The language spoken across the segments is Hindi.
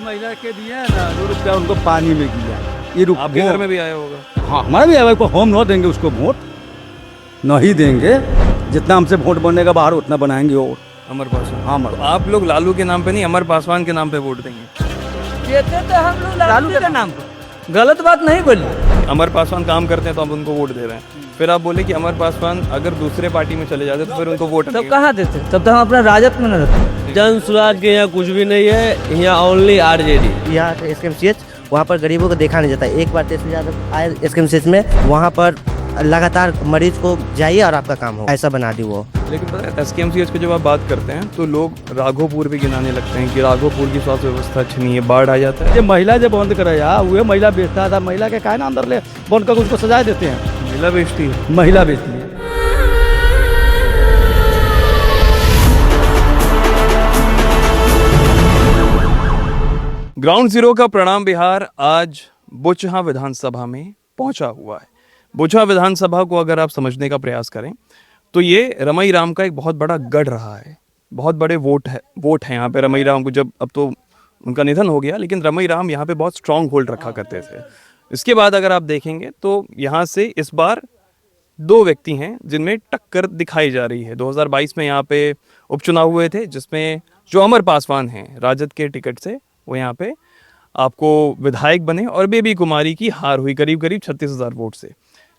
महिला के दिए है ना 2 रुपया उनको पानी में गिरा। ये आपके घर में भी आया होगा। हाँ हमारे भी आया, हम न देंगे उसको वोट, नहीं देंगे। जितना हमसे वोट बनेगा बाहर उतना बनाएंगे। और अमर पासवान, हाँ तो आप लोग लालू के नाम पे नहीं अमर पासवान के नाम पे वोट देंगे? देते तो हम लोग लालू के नाम पर, गलत बात नहीं बोली। अमर पासवान काम करते हैं तो आप उनको वोट दे रहे हैं, फिर आप बोले कि अमर पासवान अगर दूसरे पार्टी में चले जाते तो फिर उनको वोट तब कहाँ देते, तब तो हम अपना राजद में न रहते। जन स्वराज के यहाँ कुछ भी नहीं है, यहाँ ओनली आरजेडी। यहाँ SKMCH, वहाँ पर गरीबों को देखा नहीं जाता। एक बार तेजस्वी यादव आए SKMCH में, वहाँ पर लगातार मरीज को जाइए और आपका काम हो, ऐसा बना दी वो। लेकिन पता है SKMCH की जब आप बात करते हैं तो लोग राघोपुर भी गिनाने लगते हैं कि राघोपुर की स्वास्थ्य व्यवस्था अच्छी नहीं है, बाढ़ आ जाता है। ये महिला जो बंद करे यार, वो महिला बेचता था, महिला के काहे ना अंदर ले बंद कर उसको सजा देते हैं। महिला बेचती है, महिला बेचती है। ग्राउंड जीरो का प्रणाम बिहार आज बोचहा विधानसभा में पहुंचा हुआ है। बोचहा विधानसभा को अगर आप समझने का प्रयास करें तो ये रमई राम का एक बहुत बड़ा गढ़ रहा है। बहुत बड़े वोट है यहाँ पे रमई राम को। जब अब तो उनका निधन हो गया, लेकिन रमई राम यहाँ पे बहुत स्ट्रांग होल्ड रखा करते थे। इसके बाद अगर आप देखेंगे तो यहाँ से इस बार 2 व्यक्ति हैं जिनमें टक्कर दिखाई जा रही है। 2022 में यहाँ पे उपचुनाव हुए थे जिसमें जो अमर पासवान हैं राजद के टिकट से, वो यहाँ पे आपको विधायक बने और बेबी कुमारी की हार हुई करीब 36,000 वोट से।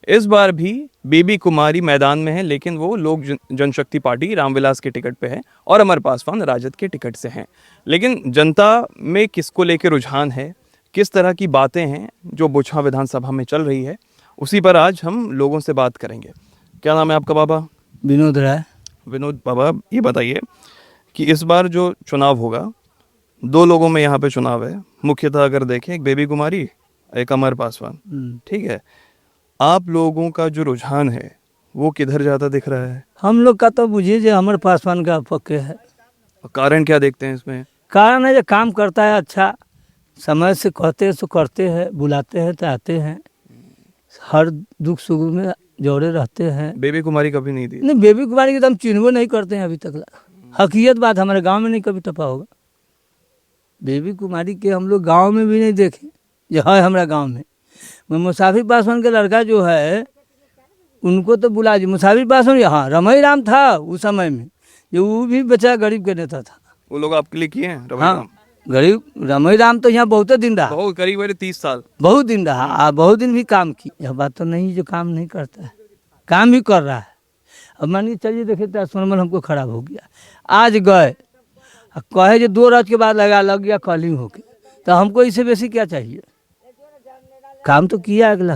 इस बार भी बेबी कुमारी मैदान में है, लेकिन वो लोक जनशक्ति पार्टी रामविलास के टिकट पे है और अमर पासवान राजद के टिकट से हैं। लेकिन जनता में किसको लेकर रुझान है, किस तरह की बातें हैं जो बोचहा विधानसभा में चल रही है, उसी पर आज हम लोगों से बात करेंगे। क्या नाम है आपका बाबा? विनोद राय। विनोद बाबा, ये बताइए कि इस बार जो चुनाव होगा 2 लोगों में यहाँ पे चुनाव है मुख्यतः। अगर देखें, एक बेबी कुमारी, एक अमर पासवान, ठीक है। आप लोगों का जो रुझान है वो किधर जाता दिख रहा है? हम लोग का तो बुझिए जो अमर पासवान का पक्के है। कारण क्या देखते हैं इसमें? कारण है जो काम करता है, अच्छा समय से कहते हैं तो करते हैं, बुलाते हैं तो आते हैं, हर दुख सुख में जोड़े रहते हैं। बेबी कुमारी कभी नहीं दी? नहीं, बेबी कुमारी की तो हम चिन्हबो नहीं करते हैं अभी तक। हकीकत बात, हमारे गांव में नहीं कभी टपा होगा। बेबी कुमारी के हम लोग गांव में भी नहीं देखे जो है हमारा गांव में। मुसाफिर पासवान का लड़का जो है उनको तो बुला दिए। मुसाफिर पासवान यहाँ रमई राम था उस समय में, जो वो भी बेचारा गरीब के नेता था। वो लोग आपके लिए किए हैं? हाँ, गरीब रमई राम तो यहाँ बहुत दिन रहा, बहुत करीब 30 साल, बहुत दिन रहा, बहुत दिन भी काम की। यह बात तो नहीं जो काम नहीं करता है, काम भी कर रहा है। अब मानिए चलिए देखिए, ट्रांसफार्मर हमको खराब हो गया, आज गए कहे जो 2 रात के बाद लग गया कॉलिंग होके, तो हमको इससे बेसी क्या चाहिए? काम तो किया अगला।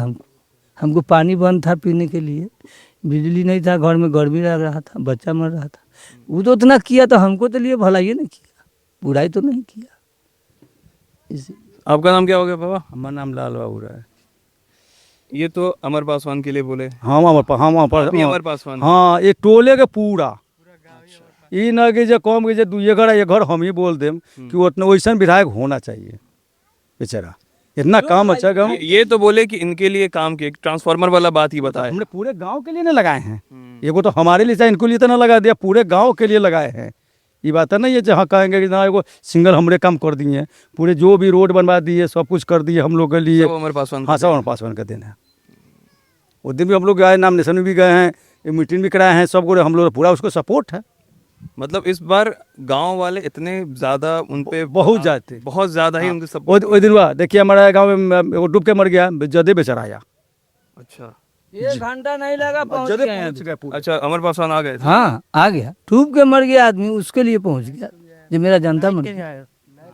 हमको पानी बंद था पीने के लिए, बिजली नहीं था, घर में गर्मी लग रहा था, बच्चा मर रहा था। वो तो उतना किया, तो हमको तो लिए भलाई नहीं किया, बुराई तो नहीं किया। इसी आपका नाम क्या हो गया बाबा? हमारा नाम लाल बाबू है। ये तो अमर पासवान के लिए बोले। हम अमर पासवान। हाँ, ये टोले के पूरा ई न कि जो कम कि जो ये घर हम ही बोल देम कि उतना वैसा विधायक होना चाहिए। बेचारा इतना काम अच्छा काम। ये तो बोले कि इनके लिए काम किए, ट्रांसफार्मर वाला बात ही बताया। हमने पूरे गांव के लिए ना लगाए हैं, ये को तो हमारे लिए चाहे इनको लिए तो ना लगा दिया, पूरे गांव के लिए लगाए हैं। ये बात है ना, ये जहाँ कहेंगे कि ना एगो सिंगल हमरे काम कर दिए हैं, पूरे जो भी रोड बनवा दिए, सब कुछ कर दिए हम लोग के लिए। अमर पासवान। हाँ, सब अमर पासवान का दिन है। उस दिन भी हम लोग गए, नामिनेशन में भी गए हैं, मीटिंग भी कराए हैं, सब हम लोग पूरा उसको सपोर्ट है। मतलब इस बार गांव वाले इतने ज्यादा उन पे बहुत ज्यादा ही उनके सपोर्ट। वो दिन हुआ, देखिए हमारे गाँव में वो डूब के मर गया, जदे बेचारा आया। अच्छा, 1 घंटा नहीं लगा, पहुंच गए। अच्छा, अमर पासवान आ गए थे? हाँ, आ गया, डूब के मर गया आदमी, उसके लिए पहुंच गया जो मेरा जनता मन।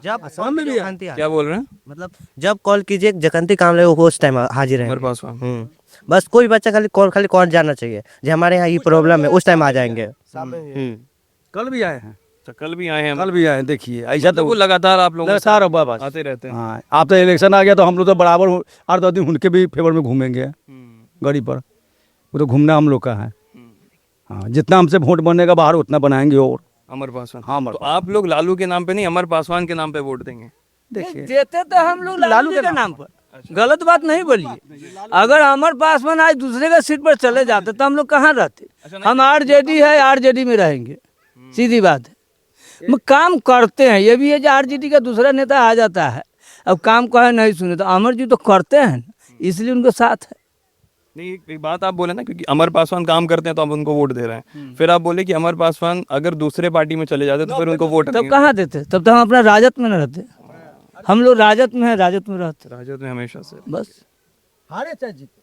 जब क्या बोल रहे हैं? मतलब जब कॉल कीजिए जकंती काम लगे वो उस टाइम हाजिर है। अमर पासवान। बस कोई बच्चा खाली कॉल जाना चाहिए जो हमारे यहाँ ये प्रॉब्लम है, उस टाइम आ जाएंगे। कल भी आए हैं। कल भी आए हैं? कल भी आए, देखिए ऐसा तो वो लगातार आप लोग लगातार आते रहते हैं। हाँ, आप तो इलेक्शन आ गया तो हम लोग तो बराबर 8-10 दिन उनके भी फेवर में घूमेंगे गाड़ी पर। वो तो घूमना हम लोग का है। हाँ, जितना हमसे वोट बनेगा बाहर उतना बनाएंगे। और अमर पासवान। हाँ, तो आप लोग लालू के नाम पे नहीं अमर पासवान के नाम पे वोट देंगे? देखिए, देते तो हम लोग लालू के नाम पर, गलत बात नहीं बोलिए। अगर अमर पासवान आज दूसरे का सीट पर चले जाते तो हम लोग कहाँ रहते? हम आरजेडी है, आरजेडी में रहेंगे, सीधी बात है। काम करते हैं। ये भी है जो आरजेडी का दूसरा नेता आ जाता है, अब काम कहे नहीं सुने, तो अमर जी तो करते हैं, इसलिए उनको साथ है। नहीं, एक बात आप बोले ना, क्योंकि अमर पासवान काम करते हैं तो हम उनको वोट दे रहे हैं, फिर आप बोले कि अमर पासवान अगर दूसरे पार्टी में चले जाते तो फिर उनको वोट तब कहाँ देते, तब तो हम अपना राजद में न रहते। हम लोग राजद में है, राजद में रहते राजद में हमेशा से। बस। हारे चाहे जीते,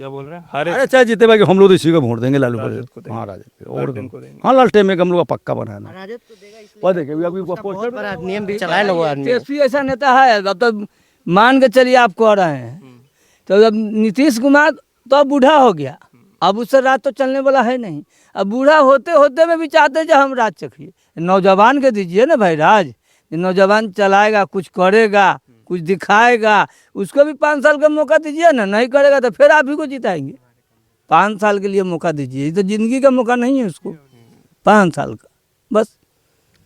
क्या बोल रहे हैं? हारे अरे चाहे जीते, बाकी हम लोग तो इसी को वोट देंगे, लालू राजद को प्रसाद। देंगे। हाँ राजद को, और लालटेन को देंगे। हाँ लालटेन में हम लोग का पक्का बनाना। राजद तो देगा इसलिए और देखिए अभी उसका पोस्टर बहुत बड़ा नियम भी चलाए ना वो आदमी। तेजस्वी ऐसा नेता है, अब तो मान के चलिए आप कह रहे हैं, तो अब नीतीश कुमार तो अब बूढ़ा हो गया, अब उससे राज तो चलने वाला है नहीं। अब बूढ़ा होते होते में भी चाहते हैं जो हम राज चखिए। नौजवान के दीजिए ना भाई राज, नौजवान चलाएगा, कुछ करेगा, कुछ दिखाएगा, उसको भी 5 साल का मौका दीजिए ना। नहीं करेगा तो फिर आप ही को जिताएंगे। 5 साल के लिए मौका दीजिए, ये तो जिंदगी का मौका नहीं है उसको, 5 साल का बस।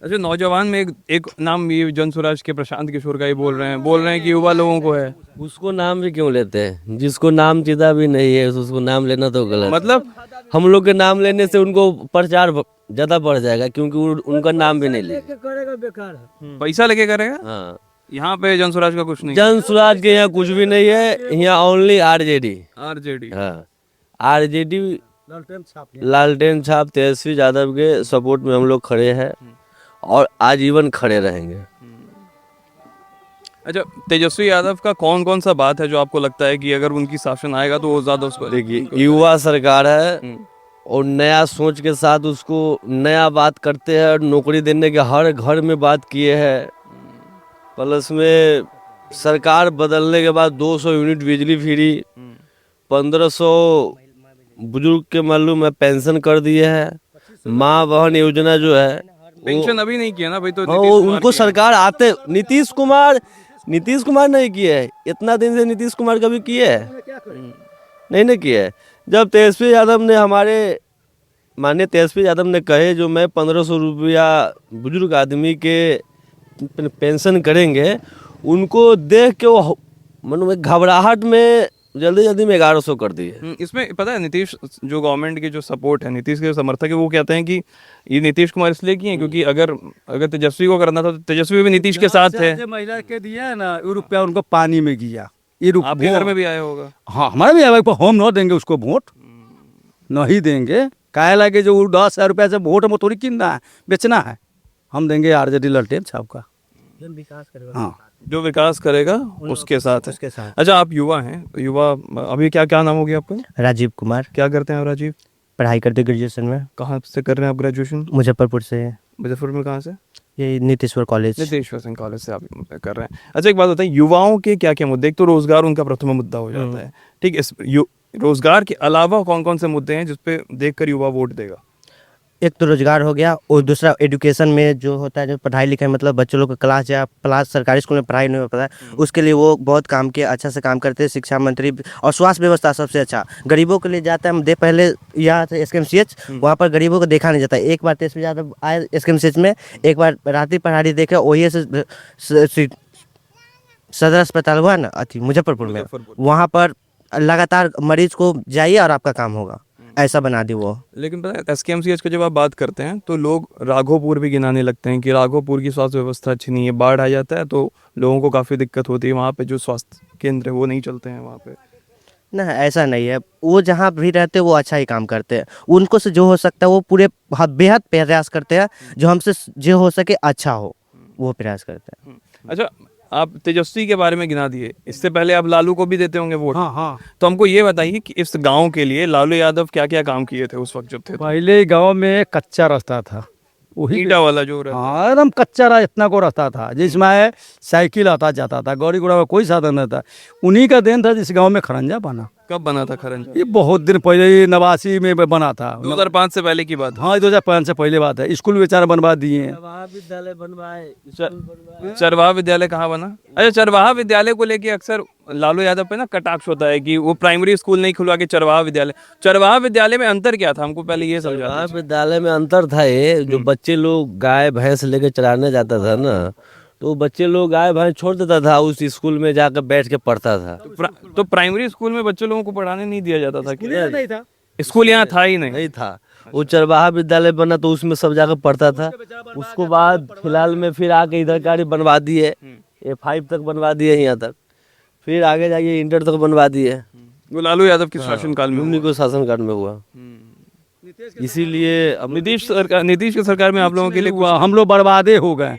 अच्छा, नौजवान में एक नाम ये जन स्वराज के प्रशांत किशोर का ही बोल रहे हैं कि युवा लोगों को है। उसको नाम भी क्यों लेते हैं? जिसको नाम चिता भी नहीं है उसको नाम लेना तो गलत। मतलब हम लोग के नाम लेने से उनको प्रचार ज्यादा बढ़ जाएगा, क्योंकि उनका नाम भी नहीं ले। करेगा बेकार है। पैसा लेके करेगा। हाँ, यहाँ पे जन स्वराज का कुछ नहीं। जन स्वराज के यहाँ कुछ भी नहीं है, यहाँ ओनली आरजेडी। आरजेडी। हाँ, आरजेडी, लालटेन छाप लालटेन छाप तेजस्वी यादव के सपोर्ट में हम लोग खड़े हैं और आजीवन खड़े रहेंगे। अच्छा, तेजस्वी यादव का कौन कौन सा बात है जो आपको लगता है कि अगर उनकी शासन आएगा तो वो ज्यादा उसको देखिए, युवा सरकार है और नया सोच के साथ उसको नया बात करते हैं, और नौकरी देने के हर घर में बात किए हैं। प्लस में सरकार बदलने के बाद 200 यूनिट बिजली फ्री, 1500 बुजुर्ग के मालूम है पेंशन कर दिए हैं। माँ बहन योजना जो है पेंशन अभी नहीं किया ना भाई, तो हाँ, नीतीश वो कुमार उनको किया। सरकार आते, नीतीश कुमार नहीं किए है, इतना दिन से नीतीश कुमार कभी किए है? नहीं ना किए है। जब तेजस्वी यादव ने, हमारे माननीय तेजस्वी यादव ने कहे जो मैं 1500 रुपया बुजुर्ग आदमी के पेंशन करेंगे, उनको देख के वो मन में घबराहट में जल्दी जल्दी में 1100 कर दिए। इसमें पता है नीतीश, जो गवर्नमेंट की जो सपोर्ट है, नीतीश के समर्थक है, वो कहते हैं कि ये नीतीश कुमार इसलिए किए हैं क्योंकि अगर तेजस्वी को करना था तो तेजस्वी भी नीतीश के साथ थे। महिला के दिया है ना, ये रुपया उनको पानी में गिया। ये आपके घर में भी आया होगा। हाँ हमारे भी आया, हम न देंगे उसको वोट, नहीं देंगे। काहे लगे जो 10,000 रुपया से वोट में थोड़ी किनना है, बेचना है। हम देंगे आरजेडी लालटेन छाप का। विकास करेगा, हाँ, जो विकास करेगा उसके साथ है। उसके साथ। अच्छा, आप युवा हैं, युवा अभी क्या क्या नाम हो गया आपका? राजीव कुमार, क्या करते हैं आप राजीव? पढ़ाई करते ग्रेजुएशन में, कहाँ से कर रहे हैं आप ग्रेजुएशन? मुजफ्फरपुर से। मुजफ्फरपुर में कहाँ से? ये नीतीश्वर कॉलेज। नितेश्वर सिंह कॉलेज से आप कर रहे हैं। अच्छा, एक बात बताइए, युवाओं के क्या क्या मुद्दे? एक तो रोजगार उनका प्रथम मुद्दा हो जाता है, ठीक है। रोजगार के अलावा कौन कौन से मुद्दे हैं जिसपे देखकर युवा वोट देगा? एक तो रोजगार हो गया, और दूसरा एजुकेशन में जो होता है, जो पढ़ाई लिखाई, मतलब बच्चों लोग का क्लास सरकारी स्कूल में पढ़ाई नहीं हो पाता है, उसके लिए वो बहुत काम किया, अच्छा से काम करते हैं। शिक्षा मंत्री और स्वास्थ्य व्यवस्था सबसे अच्छा गरीबों के लिए जाता है। पहले यहाँ से SKMCH, वहाँ पर गरीबों को देखा नहीं जाता। एक बार तेजस्वी यादव आए SKMCH में, एक बार रात्रि पहाड़ी देखे, वही से सदर अस्पताल हुआ ना अथी मुजफ्फरपुर में, वहाँ पर लगातार मरीज को जाइए और आपका काम होगा, ऐसा बना दी वो। लेकिन पता है, SKMCH की जब आप बात करते हैं तो लोग राघोपुर भी गिनाने लगते हैं कि राघोपुर की स्वास्थ्य व्यवस्था अच्छी नहीं है, बाढ़ आ जाता है तो लोगों को काफ़ी दिक्कत होती है, वहाँ पे जो स्वास्थ्य केंद्र है वो नहीं चलते हैं वहाँ पे। ना, ऐसा नहीं है, वो जहाँ भी रहते हैं वो अच्छा ही काम करते हैं। उनको से जो हो सकता है वो पूरे बेहद प्रयास करते हैं, जो हमसे जो हो सके अच्छा हो वो प्रयास करते हैं। अच्छा, आप तेजस्वी के बारे में गिना दिए, इससे पहले आप लालू को भी देते होंगे वोट। हाँ हाँ। तो हमको ये बताइए कि इस गांव के लिए लालू यादव क्या क्या काम किए थे उस वक्त जब थे? पहले गांव में कच्चा रास्ता था, वही ईटा वाला जो रहता हाँ एकदम कच्चा रहा, इतना को रास्ता था जिसमें साइकिल आता जाता था, गाड़ी घोड़ा का कोई साधन नहीं था। उन्हीं का देन था जिस गांव में खरंजा बना। कब बना था खरंजा? ये बहुत दिन पहले, ये 89 में बना था। 2005 से पहले की बात है। हाँ 2005 से पहले बात है। स्कूल बेचारा बनवा दिए हैं। विद्यालय बनवाए, चरवाहा विद्यालय कहाँ बना? अच्छा, चरवाहा विद्यालय को लेके अक्सर लालू यादव पे ना कटाक्ष होता है कि वो प्राइमरी स्कूल नहीं खुलवा के चरवाहा विद्यालय में अंतर क्या था? हमको पहले ये समझा। चरवाहा विद्यालय में अंतर था ये, जो बच्चे लोग गाय भैंस लेके चराने जाता था ना, तो बच्चे लोग गाय भैंस छोड़ देता था, उस स्कूल में जाकर बैठ के पढ़ता था। तो प्राइमरी स्कूल में बच्चे लोगों को पढ़ाने नहीं दिया जाता था कि? नहीं था। स्कूल यहाँ था ही नहीं। नहीं था। वो चरवाहा विद्यालय बना तो उसमें सब जाकर पढ़ता था। उसको बाद फिलहाल में फिर आके इधर का बनवा दिए, A5 तक बनवा दिए यहाँ तक, फिर आगे जाइए इंटर तक बनवा दिए। वो लालू यादव के शासनकाल में उन्हीं को शासनकाल में हुआ, इसीलिए अब नीतीश की सरकार में आप लोगों के लिए हुआ, हम लोग बर्बादे हो गए।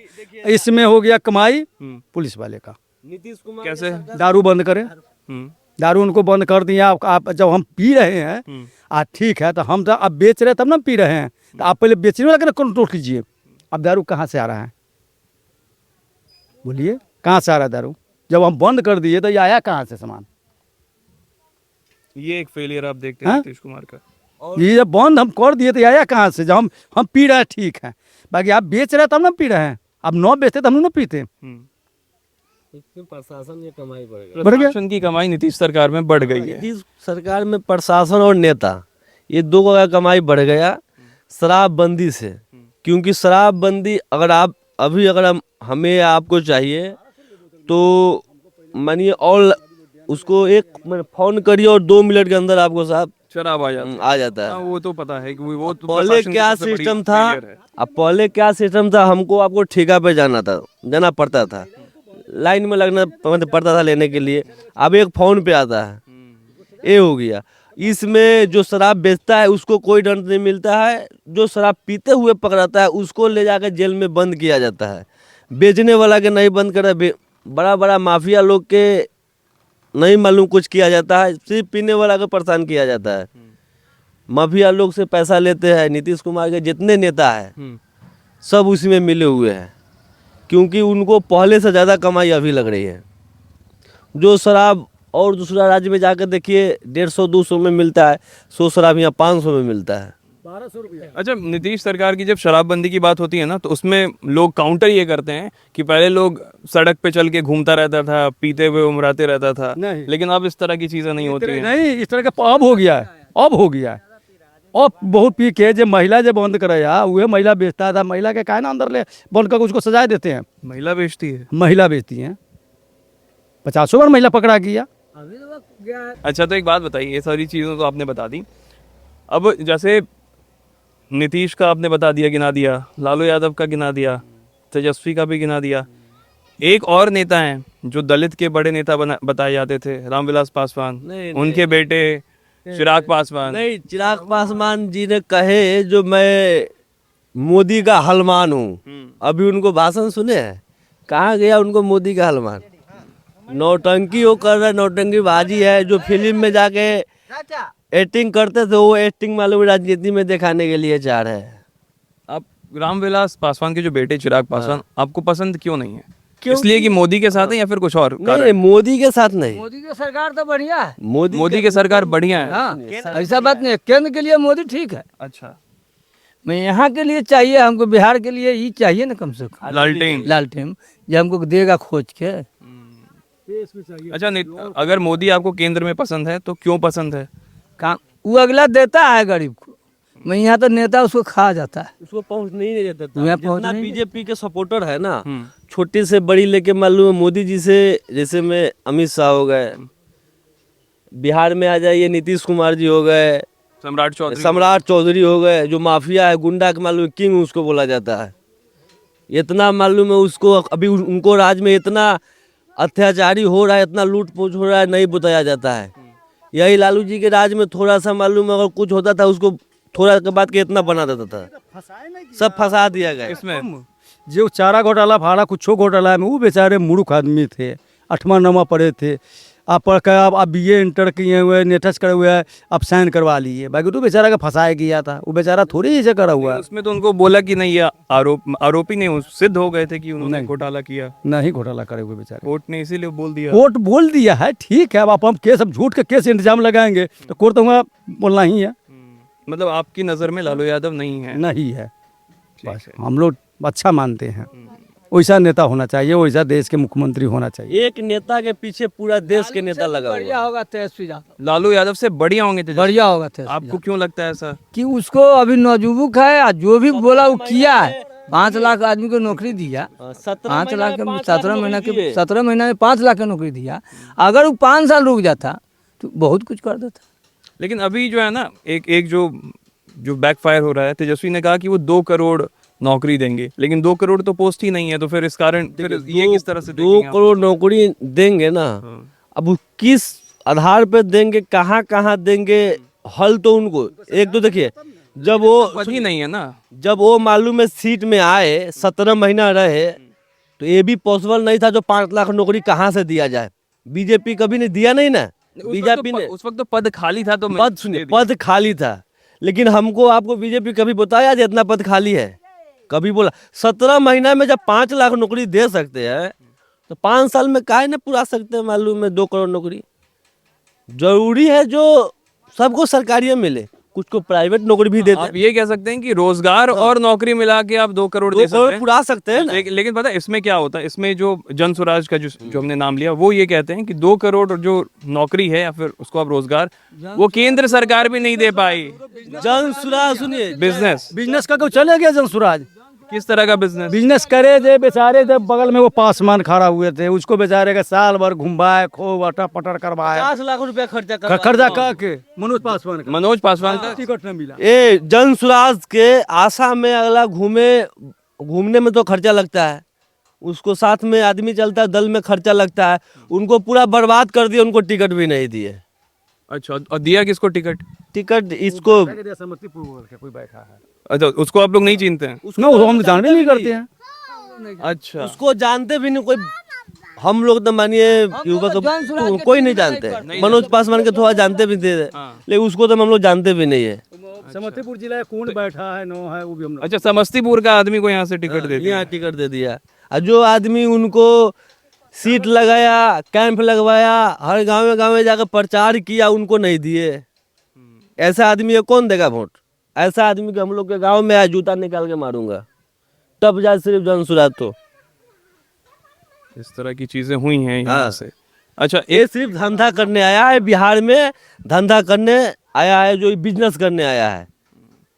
इसमें हो गया कमाई पुलिस वाले का। नीतीश कुमार कैसे? दारू बंद करें, दारू उनको बंद कर दिया। आप जब हम पी रहे हैं ठीक है, तो हम तो अब बेच रहे तब ना पी रहे हैं, तो आप पहले बेचने वाला का कंट्रोल कीजिए। अब दारू कहाँ से आ रहा है, बोलिए कहाँ से आ रहा है दारू? जब हम बंद कर दिए तो ये आया कहाँ से सामान? ये एक फेलियर आप देखते हैं नीतीश कुमार का। ये जब बंद हम कर दिए तो ये आया कहाँ से? जब हम पी रहे हैं ठीक है, बाकी आप बेच रहे तब ना पी रहे हैं। अब न बेचते तो हम ना पीते। प्रशासन की कमाई बढ़ गई, प्रशासन की कमाई नीतीश सरकार में बढ़ गई है। नीतीश सरकार में प्रशासन और नेता ये दो का कमाई बढ़ गया शराबबंदी से। क्योंकि शराबबंदी अगर हमें आपको चाहिए तो मानिए और उसको एक फोन करिए और 2 मिनट के अंदर आपको साहब शराब आ जाता है। वो तो पता है कि वो तो पहले प्रशासन की क्या सबसे बड़ी सिस्टम था, failure है। अब पहले क्या सिस्टम था, हमको आपको ठेका पे जाना पड़ता था, लाइन में लगना पड़ता था लेने के लिए। अब एक फोन पे आता है, ये हो गया। इसमें जो शराब बेचता है उसको कोई दंड नहीं मिलता है, जो शराब पीते हुए पकड़ाता है उसको ले जाकर जेल में बंद किया जाता है। बेचने वाला के नहीं बंद करा, बड़ा बड़ा माफिया लोग के नहीं मालूम कुछ किया जाता है, सिर्फ पीने वाला को परेशान किया जाता है। माफिया लोग से पैसा लेते हैं। नीतीश कुमार के जितने नेता हैं सब उसी में मिले हुए हैं, क्योंकि उनको पहले से ज़्यादा कमाई अभी लग रही है। जो शराब और दूसरा राज्य में जाकर देखिए 150-200 में मिलता है, 100 शराब यहाँ 500 में मिलता है। अच्छा, नीतीश सरकार की जब शराबबंदी की बात होती है ना, तो उसमें लोग काउंटर ये करते हैं कि पहले लोग सड़क पे चल के घूमता रहता था, पीते हुए उमराते रहता था, लेकिन अब इस तरह की चीजें नहीं होती हैं। नहीं, इस तरह का अब हो गया है, अब हो गया है। अब बहुत पी के जो महिला जब बंद कराया, वह महिला बेचता था, महिला के काहे ना अंदर ले बंद करके उसको सजा देते हैं। महिला बेचती है? महिला बेचती हैं, 50 बार महिला पकड़ा गया। अच्छा, तो एक बात बताइए, ये सारी चीज़ें तो आपने बता दी। अब जैसे नीतीश का आपने बता दिया, गिना दिया, लालू यादव का गिना दिया, तेजस्वी का भी गिना दिया। एक और नेता हैं जो दलित के बड़े नेता बताए जाते थे, रामविलास पासवान, उनके बेटे चिराग पासवान। नहीं, चिराग पासवान जी ने कहे जो मैं मोदी का हलमान हूँ। अभी उनको भाषण सुने हैं, कहाँ गया उनको मोदी का हलमान? नौटंकी वो कर रहा है, नौटंकी बाजी है। जो फिल्म में जाके एक्टिंग करते थे वो एक्टिंग मालूम राजनीति में दिखाने के लिए चाह रहे हैं। आप रामविलास पासवान के जो बेटे चिराग पासवान आपको पसंद क्यों नहीं है? इसलिए कि मोदी के साथ है या फिर कुछ और? नहीं, मोदी के साथ नहीं। मोदी की सरकार तो बढ़िया है। मोदी की सरकार बढ़िया है। हाँ, ऐसा बात नहीं है। केंद्र के लिए मोदी ठीक है। अच्छा, मैं यहाँ के लिए चाहिए, हमको बिहार के लिए ही चाहिए ना, कम से कम लालटेन जो हमको देगा खोज के। अच्छा, अगर मोदी आपको केंद्र में पसंद है तो क्यों पसंद है? काम वो अगला देता है गरीब को, मैं यहाँ तो नेता उसको खा जाता है, उसको पहुँच नहीं देता। जितना बीजेपी के सपोर्टर है ना, छोटी से बड़ी लेके मालूम है मोदी जी से, जैसे में अमित शाह हो गए, बिहार में आ जाइए नीतीश कुमार जी हो गए, सम्राट चौधरी हो गए, जो माफिया है गुंडा के मालूम किंग उसको बोला जाता है। इतना मालूम है उसको, अभी उनको राज में इतना अत्याचारी हो रहा है, इतना लूट पोट हो रहा है, नहीं बताया जाता है। यही लालू जी के राज में थोड़ा सा मालूम अगर कुछ होता था उसको थोड़ा के बाद के इतना बना देता था, सब फंसा दिया गया। इसमें जो चारा घोटाला फाड़ा कुछ घोटाला में वो बेचारे मूर्ख आदमी थे, 8वां 9वां पढ़े थे, आप पढ़ कर आप BA इंटर किए हुए, नेटस करे हुए, आप साइन करवा लिए, बाकी तो बेचारा का फंसाया गया था, वो बेचारा थोड़ी ऐसे करा हुआ है। उसमें तो उनको बोला कि नहीं, ये आरोपी नहीं, सिद्ध हो गए थे कि उन्होंने घोटाला किया। नहीं घोटाला करे हुए बेचारे, कोर्ट ने इसीलिए बोल दिया। कोर्ट बोल दिया है, ठीक है। अब हम केस, अब झूठ के केस इंतजाम लगाएंगे तो कोर्ट तो वहाँ बोलना ही है। मतलब आपकी नज़र में लालू यादव नहीं है? नहीं है, बस हम लोग अच्छा मानते हैं। वैसा नेता होना चाहिए, वैसा देश के मुख्यमंत्री होना चाहिए। एक नेता के पीछे पूरा देश के नेता लगा हुआ बढ़िया होगा तेजस्वी यादव, लालू यादव से बढ़िया होंगे तेजस्वी? बढ़िया होगा तेजस्वी। आपको क्यों लगता है ऐसा? कि उसको अभी नौजुबुक है, और जो भी बोला वो किया है। 5 लाख आदमी को नौकरी दिया, 5 लाख 17 महीना में 5 लाख की नौकरी दिया। अगर वो 5 साल रुक जाता तो बहुत कुछ कर देता। लेकिन अभी जो है ना, एक जो जो बैकफायर हो रहा है, तेजस्वी ने कहा कि वो 2 करोड़ नौकरी देंगे, लेकिन 2 करोड़ तो पोस्ट ही नहीं है, तो फिर इस कारण फिर ये किस तरह से 2 देखेंगे आप? करोड़ नौकरी देंगे ना, अब वो किस आधार पे देंगे, कहाँ कहाँ देंगे, हल तो उनको एक तो देखिए, जब वो पता ही नहीं है ना। जब वो मालूम है सीट में आए 17 महीना रहे, तो ये भी पॉसिबल नहीं था जो 5 लाख नौकरी कहाँ से दिया जाए। बीजेपी कभी ने दिया नहीं ना, बीजेपी ने उस वक्त तो पद खाली था, तो पद सुनिए, पद खाली था, लेकिन हमको आपको बीजेपी कभी बताया जे इतना पद खाली है, कभी बोला? 17 महीना में जब 5 लाख नौकरी दे सकते हैं, तो 5 साल में काहे ना पूरा सकते हैं? मालूम है 2 करोड़ नौकरी जरूरी है जो सबको सरकारी मिले, कुछ को प्राइवेट नौकरी भी देते हैं। आप ये कह सकते हैं कि रोजगार और नौकरी मिला के आप 2 करोड़ 2 दे सकते करोड़ हैं। पूरा सकते हैं ना। लेकिन पता है इसमें क्या होता है, इसमें जो जन स्वराज का जो हमने नाम लिया, वो ये कहते हैं कि 2 करोड़ जो नौकरी है या फिर उसको आप रोजगार, वो केंद्र सरकार भी नहीं दे पाई। जन सुराज सुनिए, बिजनेस, बिजनेस का क्यों चले गया जनसुराज? किस तरह का बिजनेस? बिजनेस करे थे बेचारे, जब बगल में वो पासवान खड़ा हुए थे, उसको बेचारे का साल भर घुमाए, खूब अटर पटर करवाए, 50 लाख रुपया खर्चा कर खर्चा करके मनोज पासवान का मनोज पासवान का टिकट न मिला। ये जन सुराज के आशा में अगला घूमने में तो खर्चा लगता है, उसको साथ में आदमी चलता है, दल में खर्चा लगता है, उनको पूरा बर्बाद कर दिया, उनको टिकट भी नहीं दिए। अच्छा, और दिया किसको टिकट? टिकट इसको समस्तीपुर का कोई बैठा है, अच्छा, उसको आप लोग नहीं चिनते हैं? ना वो हम जानते नहीं करते हैं। अच्छा, उसको जानते भी नहीं कोई, हम लोग तो मानिए युवा को कोई नहीं जानते, मनोज पासवान के थोड़ा जानते भी थे, लेकिन उसको तो हम लोग जानते भी नहीं है। समस्तीपुर जिला कौन बैठा है नो है वो भी हम लोग। अच्छा, समस्तीपुर का आदमी को यहाँ से टिकट दे दिया। यहाँ टिकट दे दिया, और जो आदमी उनको सीट लगाया, कैंप लगवाया, हर गाँव में जाकर प्रचार किया, उनको नहीं दिए। ऐसा आदमी को कौन देगा वोट? ऐसा आदमी को हम लोग के गांव में आज जूता निकाल के मारूंगा, तब जा सिर्फ जन सुराज। तो इस तरह की चीजें हुई हैं यहाँ हाँ। से। अच्छा, ये सिर्फ धंधा करने आया है, बिहार में धंधा करने आया है, जो बिजनेस करने आया है।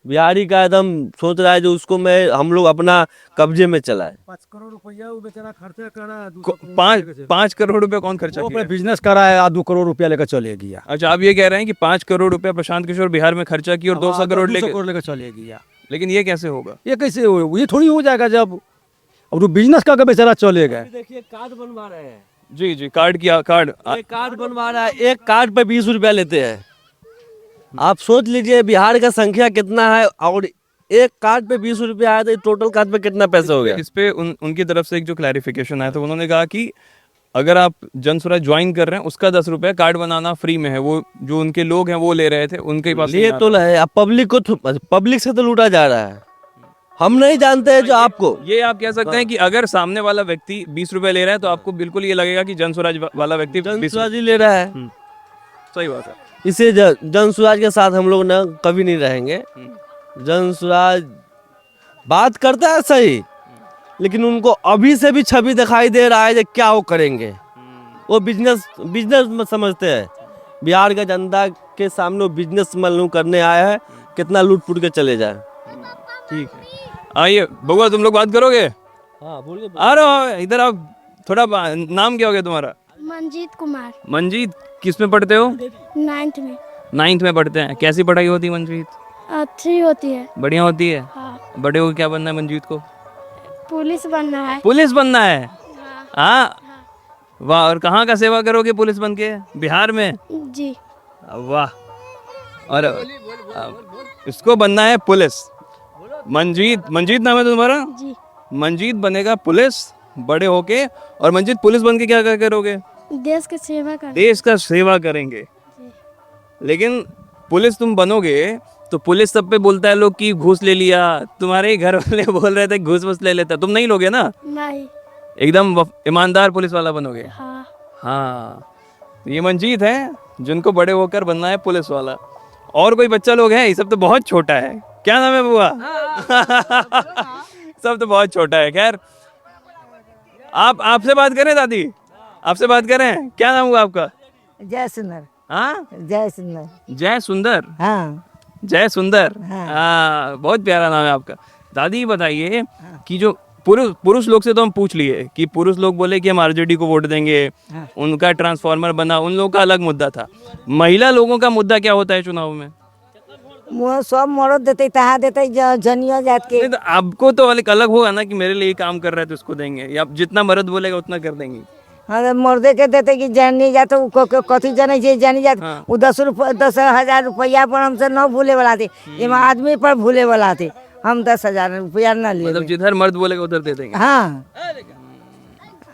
बिहारी का एकदम सोच रहा है जो उसको हम लोग अपना कब्जे में चलाए। 5 करोड़ रुपया वो बेचारा खर्चा करा, 5 करोड़ रुपए कौन खर्चा वो किया? अपने बिजनेस करा है, 2 करोड़ रुपया लेकर चले गया। अच्छा, आप ये कह रहे हैं कि 5 करोड़ रुपया प्रशांत किशोर बिहार में खर्चा किया और 200 करोड़ 200 लेके, करोड़ लेकर चले गया। लेकिन ये कैसे होगा? ये कैसे हो? ये थोड़ी हो जाएगा जब अब वो बिजनेस का बेचारा चले गए। देखिए कार्ड बनवा रहे हैं, जी जी, कार्ड कार्ड बनवा रहा है, एक कार्ड पे 20 रुपया लेते हैं। आप सोच लीजिए बिहार का संख्या कितना है, और एक कार्ड पे 20 रुपया आया तो टोटल कार्ड पे कितना पैसा हो गया? इस पे उनकी तरफ से एक जो क्लैरिफिकेशन आया था, उन्होंने कहा कि अगर आप जन स्वराज ज्वाइन कर रहे हैं, उसका 10 रुपया, कार्ड बनाना फ्री में है। वो जो उनके लोग हैं वो ले रहे थे, उनके पास लिए तो है। अब पब्लिक से तो लूटा जा रहा है, हम नहीं जानते हैं जो आपको। ये आप कह सकते हैं कि अगर सामने वाला व्यक्ति 20 रुपए ले रहा है, तो आपको बिल्कुल ये लगेगा कि जन स्वराज वाला व्यक्ति जन 20 सुराज ही ले रहा है। सही बात है। इसे जन सुराज के साथ हम लोग ना कभी नहीं रहेंगे। जन सुराज बात करता है सही, लेकिन उनको अभी से भी छवि दिखाई दे रहा है कि क्या वो करेंगे। वो बिजनेस में समझते हैं, बिहार का जनता के सामने वो बिजनेस मालूम करने आया है, कितना लूट पुट के चले जाए। ठीक है, आइए बउआ, तुम लोग बात करोगे? हाँ बोलिए। आ रहे हो इधर, आप थोड़ा नाम क्या हो गया तुम्हारा? मंजीत कुमार, मंजीत, किस में पढ़ते हो? 9th में। 9th में पढ़ते हैं। कैसी पढ़ाई होती है मंजीत? अच्छी होती है। बढ़िया होती है। हाँ, बड़े हो क्या बनना है मंजीत को? पुलिस बनना है। पुलिस बनना है। हाँ, हाँ, वाह। और कहाँ का सेवा करोगे पुलिस बन के? बिहार में? जी। वाह। और इसको बनना है पुलिस। मंजीत नाम है तुम्हारा? जी। मंजीत बनेगा पुलिस बड़े होके। और मंजीत, पुलिस बन के क्या करोगे? देश की सेवा कर। देश का सेवा करेंगे। लेकिन पुलिस तुम बनोगे तो पुलिस सब पे बोलता है लोग कि घूस ले लिया। तुम्हारे घर वाले बोल रहे थे घूस ले लेता, तुम नहीं लोगे ना? नहीं। एकदम ईमानदार पुलिस वाला बनोगे। हाँ। हाँ, ये मंजीत है जिनको बड़े होकर बनना है पुलिस वाला। और कोई बच्चा लोग है? ये सब तो बहुत छोटा है। क्या नाम है बुआ? सब तो बहुत छोटा है। खैर, आपसे बात करें दादी, आपसे बात करें। क्या नाम हुआ आपका? जय सुंदर। हाँ, जय सुंदर। जय सुंदर। हाँ। जय सुंदर। हाँ, बहुत प्यारा नाम है आपका। दादी बताइए कि जो पुरुष लोग से तो हम पूछ लिए कि पुरुष लोग बोले कि हम आरजेडी को वोट देंगे, उनका ट्रांसफार्मर बना, उन लोगों का अलग मुद्दा था। महिला लोगों का मुद्दा क्या होता है चुनाव में? मुँह सब मरद देते तहा देते जनिया जात के। नहीं तो आपको तो एक अलग होगा ना कि मेरे लिए ये काम कर रहा है तो उसको देंगे, या जितना मर्द बोलेगा उतना कर देंगे। हाँ तो मर्दे के देते कि जानी जात कथी जाने छे जानी जात। हाँ। वो 10,000 रुपया पर हमसे न भूले वाला थे, एमा आदमी पर भूले वाला थे। हम 10,000 रुपया न लिए। मतलब जिधर मर्द बोलेगा उधर दे देंगे। हाँ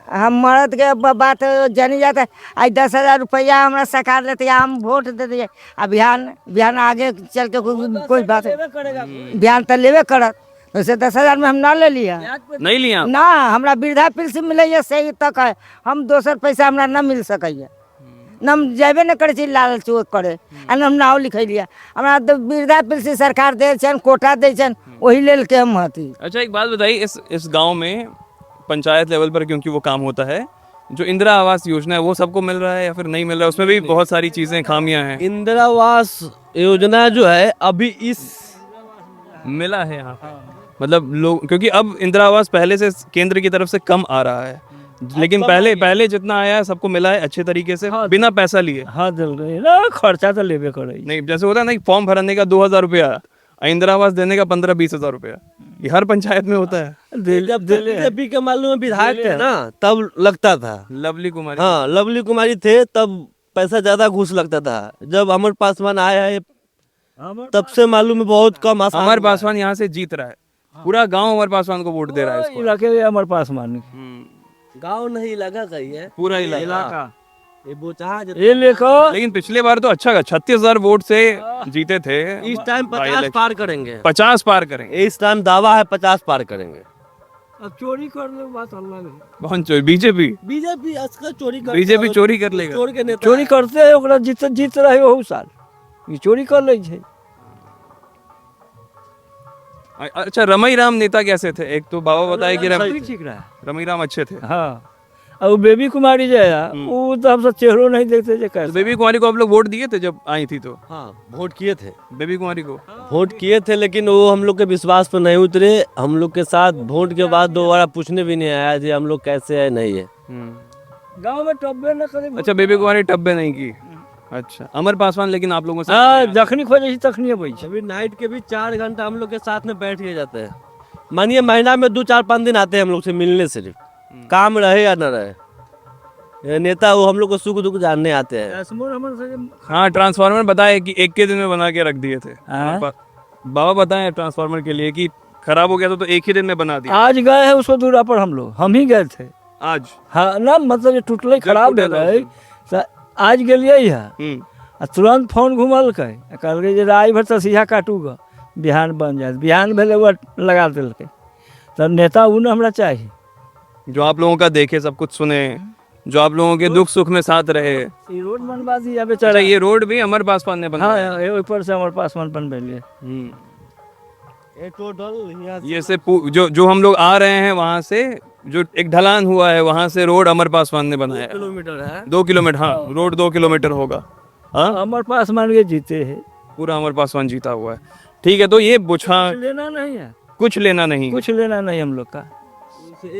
हम मर्द के बात जानी जाता है। आज 10,000 रुपया हमारा सरकार लेते हम वोट दे दिए। अब बिहान आगे चल के कोई बात है, बिहान तो लेवे करत। वैसे 10,000 में हम ना ले लिया, नहीं लिया आप? ना हमरा वृद्धा पेंशन मिले सही तक है। हम दोसर पैसा हमरा न मिल सकैया, न हम जेबे न करे छी लाल चोक करे, आ न हम नाव लिखे लिया। हमरा तो वृद्धा पेंशन सरकार दे छन, कोटा दे छन, वही लेल के हम हती। अच्छा एक बात बताइए, इस गांव में पंचायत लेवल पर क्योंकि वो काम होता है, जो इंदिरा आवास योजना है वो सबको मिल रहा है या फिर नहीं मिल रहा है? उसमें भी बहुत सारी चीजें खामियां हैं। इंदिरा आवास योजना जो है अभी इस मिला है यहाँ पे। मतलब लोग, क्योंकि अब इंदिरा आवास पहले से केंद्र की तरफ से कम आ रहा है, लेकिन पहले जितना आया है सबको मिला है अच्छे तरीके से, बिना पैसा लिए। हाँ दिल रही ना, खर्चा तो लेबे करे। नहीं, जैसे होता है ना कि फॉर्म भरने का 2,000 रुपया, इंदिरा आवास देने का 15-20 हजार रुपया, ये हर पंचायत में होता है। जब बीजेपी के मालूम में विधायक थे ना तब लगता था। लवली कुमारी, हाँ लवली कुमारी थे तब पैसा ज्यादा घूस लगता था। जब अमर पासवान आया है तब से मालूम है बहुत कम। अमर पासवान यहाँ से जीत रहा है, पूरा गांव अमर पासवान को वोट दे रहा है इसको। इलाके अमर पासवान गाँव नहीं इलाका का ही है, पूरा इलाका। ये लेखो। लेकिन पिछले बार तो अच्छा 36,000 वोट से जीते थे। इस टाइम 50 पार करेंगे, 50 पार करेंगे। इस टाइम दावा है 50 पार करेंगे। अब चोरी कर ले बात अलग है। कौन चोरी? बीजेपी चोरी बीजेपी चोरी कर लेगा। चोर के नेता चोरी करते है, ओकरा जीत रहे हो साल, ये चोरी कर ले छै। अच्छा, रमई राम नेता कैसे थे? एक तो बाबा बताए कि ठीक रहा। रमई राम अच्छे थे। हाँ, और बेबी कुमारी जो है वो तो हम सब चेहरों नहीं देखते जो तो कैसे। बेबी कुमारी को आप लोग वोट दिए थे जब आई थी? तो हाँ वोट किए थे, बेबी कुमारी को वोट किए थे, लेकिन वो हम लोग के विश्वास पर नहीं उतरे। हम लोग के साथ वोट के बाद दोबारा पूछने भी नहीं आया जी हम लोग कैसे है नहीं है। गांव में टब्बे न करे। अच्छा, बेबी कुमारी टब्बे नहीं की। अच्छा, अमर पासवान लेकिन आप लोगों से हाँ, जखनी खोजे तखनी अबै छै। अभी नाइट के भी 4 घंटा हम लोग के साथ में बैठ के जाते हैं। मानिए महीना में 2-4-5 दिन आते हैं हम लोग से मिलने, सिर्फ काम रहे या न रहे। ये नेता वो हम लोग को सुख दुख जानने आते हैं। हाँ, ट्रांसफार्मर बताए कि 1 के दिन में बना के रख दिए थे। हाँ? बाबा बताए ट्रांसफार्मर के लिए कि खराब हो गया था तो 1 ही दिन में बना दिया। आज गए हैं उसको दूरा पर, हम ही गए थे आज। हाँ ना, मतलब ये टूटले खराब टूटा भेल है, आज गेलिए है आ तुरंत फोन घुमलकै, कहलकै जे राय भर तसिया काटू ग, बिहान बन जाए। बिहान भेले वो लगा देलकै। तब नेता उ न हमरा चाहिए, जो आप लोगों का देखे, सब कुछ सुने, जो आप लोगों के दुख सुख में साथ रहे। ये रोड बनवा दिया अच्छा, बेचारा। ये रोड भी अमर पासवान ने बनाया। हाँ, ये ऊपर से अमर पासवान बनवेलिए। ये टोटल ये से जो हम लोग आ रहे हैं वहाँ से जो एक ढलान हुआ है वहाँ से रोड अमर पासवान ने बनाया। 2 किलोमीटर है। 2 किलोमीटर, हाँ रोड 2 किलोमीटर होगा। हाँ, अमर पासवान के जीते है, पूरा अमर पासवान जीता हुआ है। ठीक है, तो ये बुछा लेना नहीं है, कुछ लेना नहीं। कुछ लेना नहीं हम लोग का।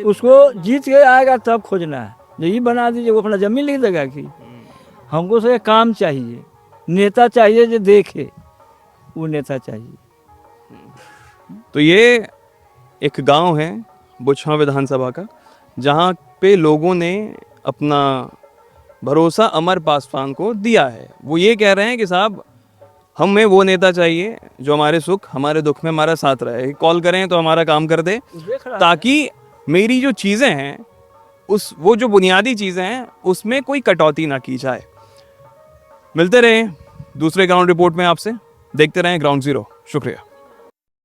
उसको जीत के आएगा तब खोजना है। जो ये बना दीजिए वो अपना जमीन लिख देगा कि हमको से काम चाहिए, नेता चाहिए जो देखे, वो नेता चाहिए। तो ये एक गांव है बुछा विधानसभा का, जहां पे लोगों ने अपना भरोसा अमर पासवान को दिया है। वो ये कह रहे हैं कि साहब हमें वो नेता चाहिए जो हमारे सुख हमारे दुख में हमारा साथ रहे। कॉल करें तो हमारा काम कर दे, ताकि मेरी जो चीज़ें हैं वो जो बुनियादी चीज़ें हैं उसमें कोई कटौती ना की जाए। मिलते रहे दूसरे ग्राउंड रिपोर्ट में आपसे, देखते रहें ग्राउंड ज़ीरो। शुक्रिया।